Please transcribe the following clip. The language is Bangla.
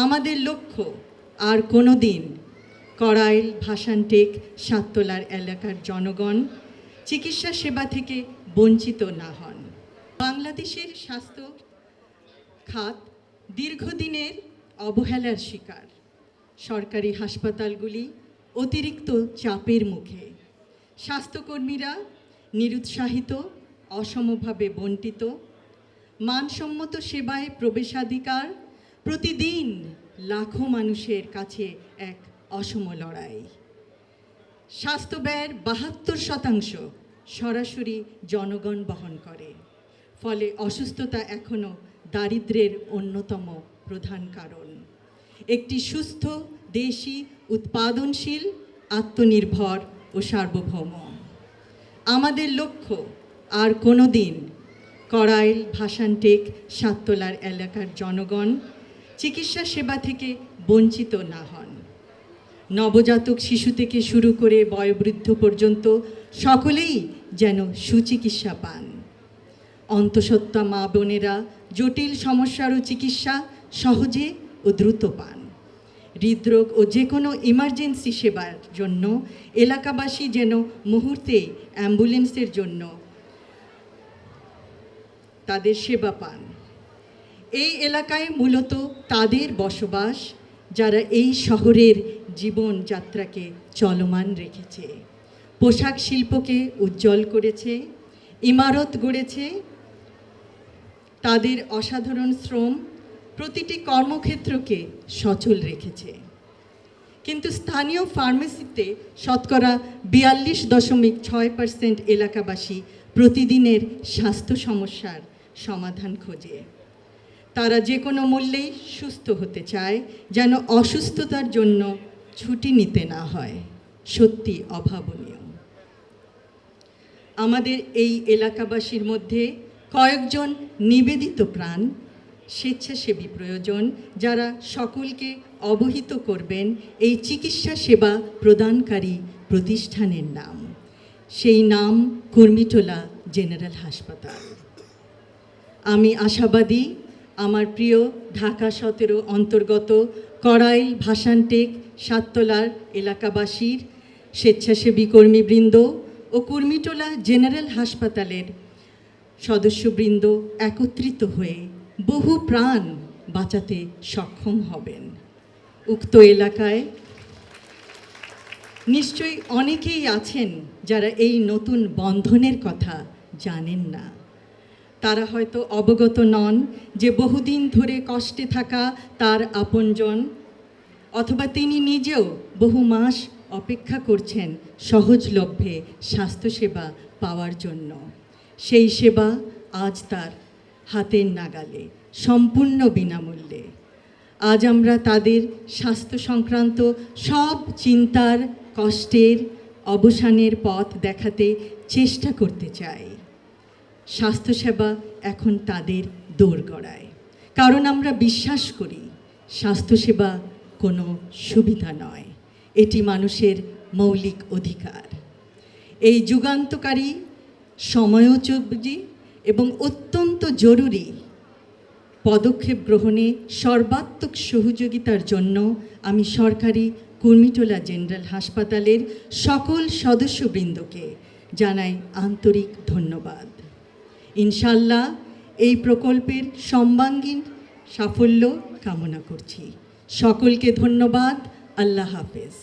আমাদের লক্ষ্য আর কোনো দিন কড়াইল, ভাসানটেক, সাততলার এলাকার জনগণ চিকিৎসা সেবা থেকে বঞ্চিত না হন। বাংলাদেশের স্বাস্থ্য খাত দীর্ঘদিনের অবহেলার শিকার। সরকারি হাসপাতালগুলি অতিরিক্ত চাপের মুখে, স্বাস্থ্যকর্মীরা নিরুৎসাহিত, অসমভাবে বণ্টিত, মানসম্মত সেবায় প্রবেশাধিকার প্রতিদিন লাখো মানুষের কাছে এক অসম লড়াই। স্বাস্থ্য ব্যয়ের ৭২% সরাসরি জনগণ বহন করে, ফলে অসুস্থতা এখনও দারিদ্র্যের অন্যতম প্রধান কারণ। একটি সুস্থ, দেশি, উৎপাদনশীল, আত্মনির্ভর ও সার্বভৌম আমাদের লক্ষ্য আর কোনো দিন কড়াইল, ভাসানটেক, সাততলার এলাকার জনগণ চিকিৎসা সেবা থেকে বঞ্চিত না হন। নবজাতক শিশু থেকে শুরু করে বয়োবৃদ্ধ পর্যন্ত সকলেই যেন সুচিকিৎসা পান। অন্তঃসত্ত্বা মা বোনেরা জটিল সমস্যারও চিকিৎসা সহজে ও দ্রুত পান। হৃদরোগ ও যে কোনো ইমার্জেন্সি সেবার জন্য এলাকাবাসী যেন মুহূর্তে অ্যাম্বুলেন্সের জন্য তাদের সেবা পান। এই এলাকায় মূলত তাদের বসবাস যারা এই শহরের জীবনযাত্রাকে চলমান রেখেছে, পোশাক শিল্পকে উজ্জ্বল করেছে, ইমারত গড়েছে। তাদের অসাধারণ শ্রম প্রতিটি কর্মক্ষেত্রকে সচল রেখেছে। কিন্তু স্থানীয় ফার্মেসিতে শতকরা ৪২.৬% এলাকাবাসী প্রতিদিনের স্বাস্থ্য সমস্যার সমাধান খোঁজে। তারা যে কোনো মূল্যেই সুস্থ হতে চায়, যেন অসুস্থতার জন্য ছুটি নিতে না হয়। সত্যি অভাবনীয়। আমাদের এই এলাকাবাসীর মধ্যে কয়েকজন নিবেদিত প্রাণ স্বেচ্ছাসেবী প্রয়োজন, যারা সকলকে অবহিত করবেন এই চিকিৎসা সেবা প্রদানকারী প্রতিষ্ঠানের নাম। সেই নাম কুর্মিটোলা জেনারেল হাসপাতাল। আমি আশাবাদী আমার প্রিয় ঢাকা ১৭ অন্তর্গত কড়াইল, ভাসানটেক, সাততলার এলাকাবাসীর স্বেচ্ছাসেবী কর্মীবৃন্দ ও কুর্মিটোলা জেনারেল হাসপাতালের সদস্যবৃন্দ একত্রিত হয়ে বহু প্রাণ বাঁচাতে সক্ষম হবেন। উক্ত এলাকায় নিশ্চয়ই অনেকেই আছেন যারা এই নতুন বন্ধনের কথা জানেন না। তারা হয়তো অবগত নন যে বহুদিন ধরে কষ্টে থাকা তার আপনজন, অথবা তিনি নিজেও বহু মাস অপেক্ষা করছেন সহজলভ্যে স্বাস্থ্যসেবা পাওয়ার জন্য। সেই সেবা আজ তার হাতের নাগালে, সম্পূর্ণ বিনামূল্যে। আজ আমরা তাদের স্বাস্থ্য সংক্রান্ত সব চিন্তার, কষ্টের অবসানের পথ দেখাতে চেষ্টা করতে চাই। স্বাস্থ্যসেবা এখন তাদের দোরগোড়ায়, কারণ আমরা বিশ্বাস করি স্বাস্থ্যসেবা কোনো সুবিধা নয়, এটি মানুষের মৌলিক অধিকার। এই যুগান্তকারী, সময়োপযোগী এবং অত্যন্ত জরুরি পদক্ষেপ গ্রহণে সর্বাত্মক সহযোগিতার জন্য আমি সরকারি কুর্মিটোলা জেনারেল হাসপাতালের সকল সদস্যবৃন্দকে জানাই আন্তরিক ধন্যবাদ। ইনশাল্লাহ এই প্রকল্পের সর্বাঙ্গীন সাফল্য কামনা করছি। সকলকে ধন্যবাদ। আল্লাহ হাফেজ।